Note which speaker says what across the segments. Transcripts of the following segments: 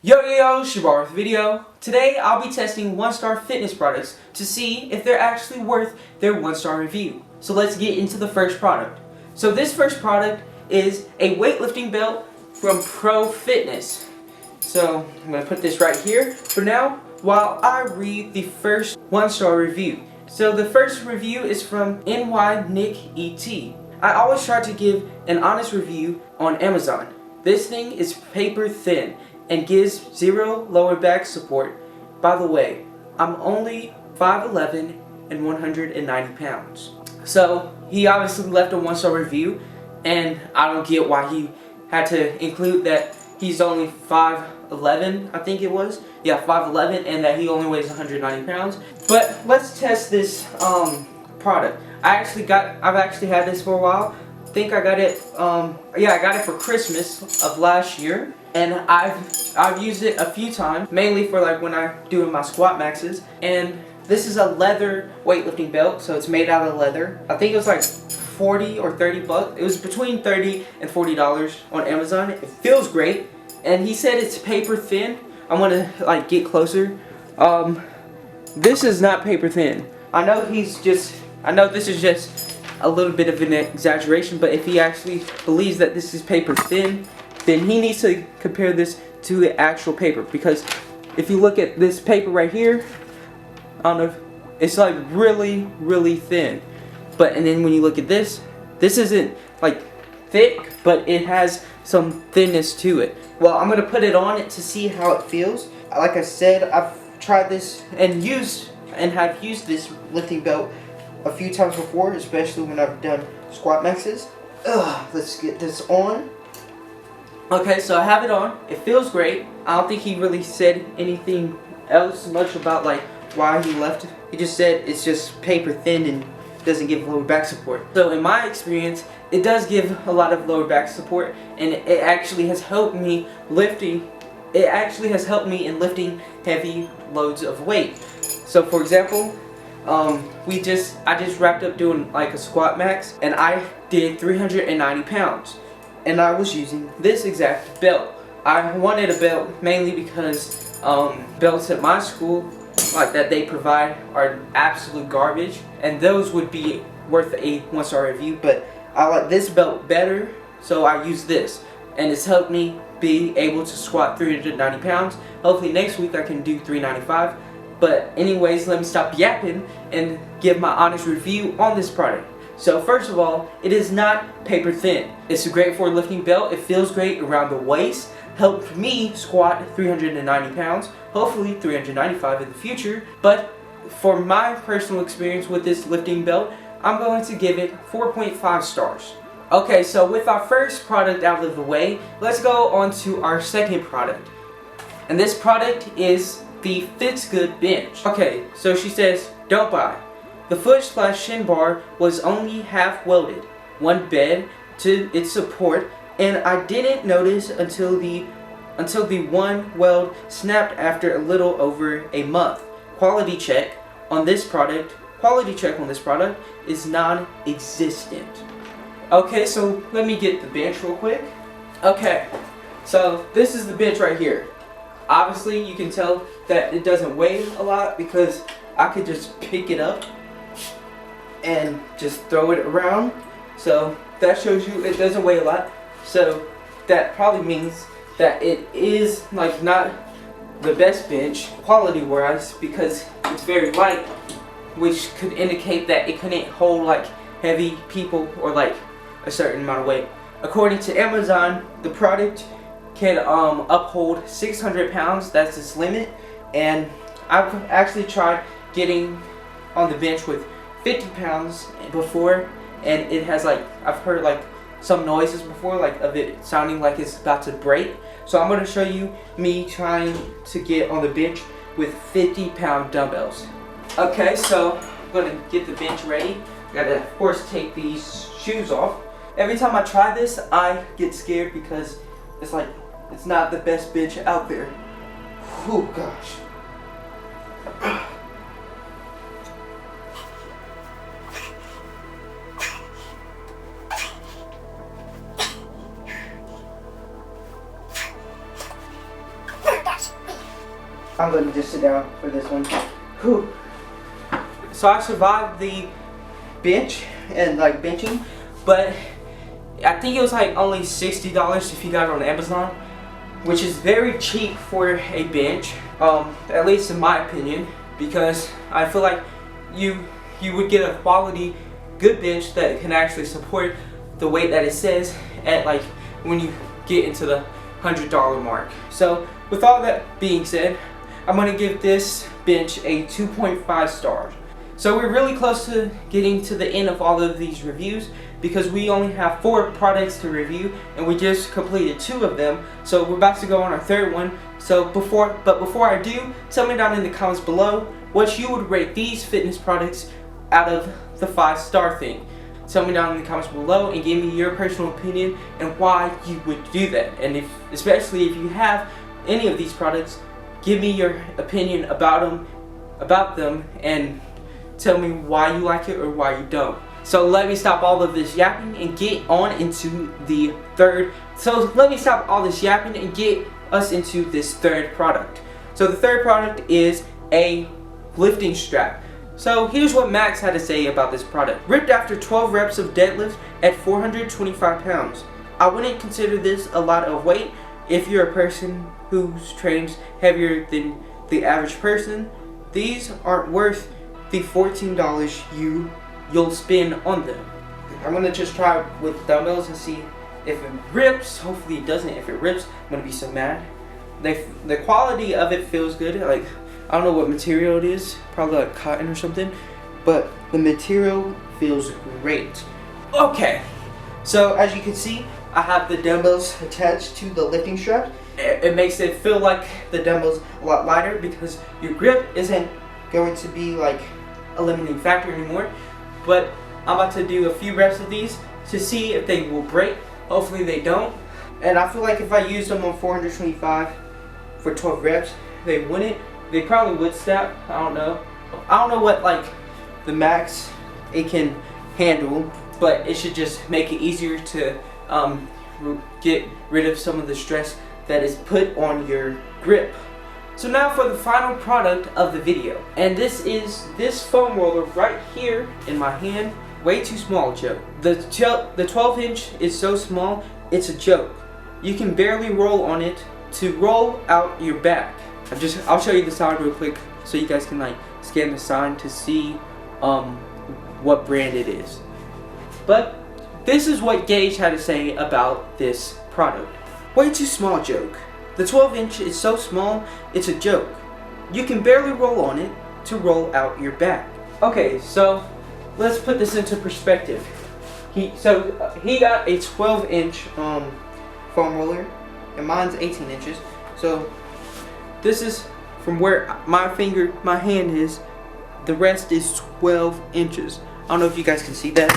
Speaker 1: Yo, Shabar with a video. Today I'll be testing 1-star fitness products to see if they're actually worth their 1-star review. So let's get into the first product. So this first product is a weightlifting belt from Pro Fitness. So I'm going to put this right here for now while I read the first 1-star review. So the first review is from NY Nick ET. I always try to give an honest review on Amazon. This thing is paper thin and gives 0 lower back support. By the way, I'm only 5'11" and 190 pounds. So he obviously left a 1-star review, and I don't get why he had to include that he's only 5'11", I think it was. Yeah, 5'11", and that he only weighs 190 pounds. But let's test this product. I've actually had this for a while. I think I got it, I got it for Christmas of last year. And I've used it a few times, mainly for like when I'm doing my squat maxes. And this is a leather weightlifting belt, so it's made out of leather. I think it was like 40 or 30 bucks. It was between 30 and $40 on Amazon. It feels great. And he said it's paper thin. I'm gonna like get closer. This is not paper thin. I know this is just a little bit of an exaggeration, but if he actually believes that this is paper thin, then he needs to compare this to the actual paper, because if you look at this paper right here, I don't know if it's like really thin, and then when you look at this isn't like thick, but it has some thinness to it. Well, I'm gonna put it on it to see how it feels. Like I said, I've tried this and have used this lifting belt a few times before, especially when I've done squat maxes. Let's get this on. Okay, so I have it on. It feels great. I don't think he really said anything else much about like why he left it. He just said it's just paper thin and doesn't give lower back support. So in my experience, it does give a lot of lower back support, and it actually has helped me lifting. It actually has helped me in lifting heavy loads of weight. So for example, I just wrapped up doing like a squat max, and I did 390 pounds. And I was using this exact belt. I wanted a belt mainly because belts at my school, like that they provide, are absolute garbage, and those would be worth a 1-star review. But I like this belt better, so I use this, and it's helped me be able to squat 390 pounds. Hopefully next week I can do 395. But anyways, let me stop yapping and give my honest review on this product. So first of all, it is not paper thin. It's a great for lifting belt. It feels great around the waist. Helped me squat 390 pounds, hopefully 395 in the future. But for my personal experience with this lifting belt, I'm going to give it 4.5 stars. Okay, so with our first product out of the way, let's go on to our second product. And this product is the Fits Good Bench. Okay, so she says, don't buy. The foot/shin bar was only half welded, one bed to its support, and I didn't notice until the one weld snapped after a little over a month. Quality check on this product is non-existent. Okay, so let me get the bench real quick. Okay, so this is the bench right here. Obviously, you can tell that it doesn't weigh a lot because I could just pick it up and just throw it around. So that shows you it doesn't weigh a lot. So that probably means that it is like not the best bench quality wise, because it's very light, which could indicate that it couldn't hold like heavy people or like a certain amount of weight. According to Amazon, the product can uphold 600 pounds. That's its limit. And I've actually tried getting on the bench with 50 pounds before, and it has like, I've heard like some noises before, like of it sounding like it's about to break. So I'm going to show you me trying to get on the bench with 50-pound dumbbells. Okay, so I'm going to get the bench ready. Gotta of course take these shoes off. Every time I try this, I get scared because it's like, it's not the best bench out there. Oh gosh. I'm gonna just sit down for this one. Whew. So I survived the bench and like benching, but I think it was like only $60 if you got it on Amazon, which is very cheap for a bench, at least in my opinion, because I feel like you would get a quality good bench that can actually support the weight that it says at like when you get into the $100 mark. So with all that being said, I'm going to give this bench a 2.5 stars. So we're really close to getting to the end of all of these reviews because we only have 4 products to review and we just completed 2 of them. So we're about to go on our 3rd one. So before I do, tell me down in the comments below what you would rate these fitness products out of the 5-star thing. Tell me down in the comments below and give me your personal opinion and why you would do that. And especially if you have any of these products, give me your opinion about them and tell me why you like it or why you don't. So let me stop all of this yapping and get on into the 3rd. So let me stop all this yapping and get us into this 3rd product. So the 3rd product is a lifting strap. So here's what Max had to say about this product. Ripped after 12 reps of deadlifts at 425 pounds. I wouldn't consider this a lot of weight if you're a person who trains heavier than the average person. These aren't worth the $14 you'll spend on them. I'm gonna just try with dumbbells and see if it rips. Hopefully it doesn't. If it rips, I'm gonna be so mad. The quality of it feels good. Like, I don't know what material it is, probably like cotton or something, but the material feels great. Okay, so as you can see, I have the dumbbells attached to the lifting strap. It makes it feel like the dumbbells a lot lighter because your grip isn't going to be like a limiting factor anymore. But I'm about to do a few reps of these to see if they will break. Hopefully they don't. And I feel like if I used them on 425 for 12 reps, they wouldn't. They probably would snap. I don't know. I don't know what like the max it can handle, but it should just make it easier to get rid of some of the stress that is put on your grip. So now for the final product of the video, and this is this foam roller right here in my hand. Way too small, joke. The 12-inch is so small, it's a joke. You can barely roll on it to roll out your back. I'll show you the sign real quick so you guys can like scan the sign to see what brand it is. But this is what Gage had to say about this product. Way too small, joke. The 12-inch is so small, it's a joke. You can barely roll on it to roll out your back. Okay, so let's put this into perspective. He got a 12-inch foam roller, and mine's 18 inches. So this is from where my hand is. The rest is 12 inches. I don't know if you guys can see that.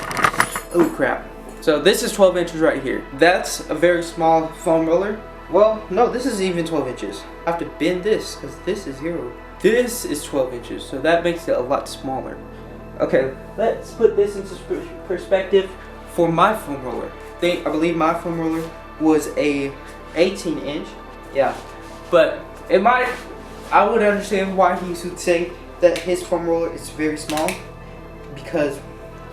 Speaker 1: Oh crap. So this is 12 inches right here. That's a very small foam roller. Well, no, this is even 12 inches. I have to bend this because this is 0. This is 12 inches, so that makes it a lot smaller. Okay, let's put this into perspective for my foam roller. I believe my foam roller was a 18-inch. Yeah, but I would understand why he would say that his foam roller is very small, because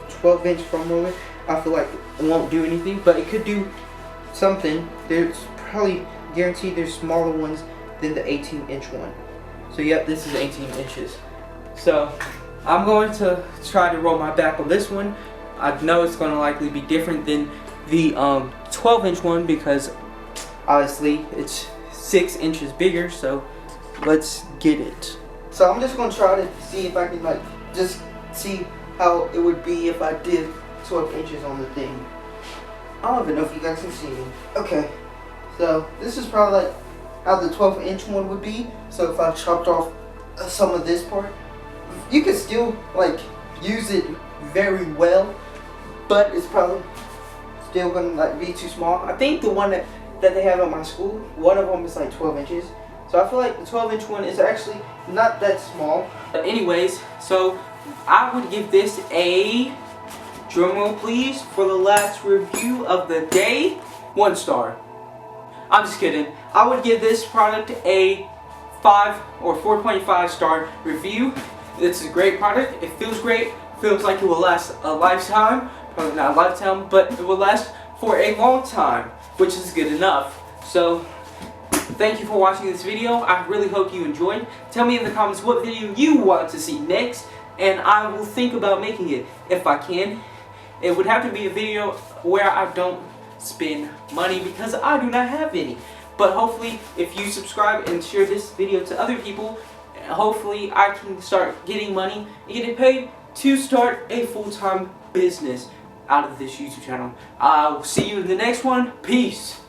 Speaker 1: 12-inch foam roller, I feel like it won't do anything, but it could do something. There's probably guaranteed there's smaller ones than the 18-inch one. So yep, this is 18 inches. So I'm going to try to roll my back on this one. I know it's going to likely be different than the 12-inch one because obviously it's 6 inches bigger. So let's get it. So I'm just going to try to see if I can like just see how it would be if I did 12 inches on the thing. I don't even know if you guys can see me. Okay, so this is probably like how the 12-inch one would be. So if I chopped off some of this part, you could still like use it very well, but it's probably still gonna like be too small. I think the one that they have at my school, one of them is like 12 inches. So I feel like the 12-inch one is actually not that small. But anyways, so I would give this a, drumroll please, for the last review of the day, 1 star. I'm just kidding. I would give this product a 5 or 4.5 star review. It's a great product. It feels great. Feels like it will last a lifetime. Probably not a lifetime, but it will last for a long time, which is good enough. So thank you for watching this video. I really hope you enjoyed. Tell me in the comments what video you want to see next, and I will think about making it if I can. It would have to be a video where I don't spend money because I do not have any. But hopefully, if you subscribe and share this video to other people, hopefully I can start getting money and getting paid to start a full-time business out of this YouTube channel. I'll see you in the next one. Peace.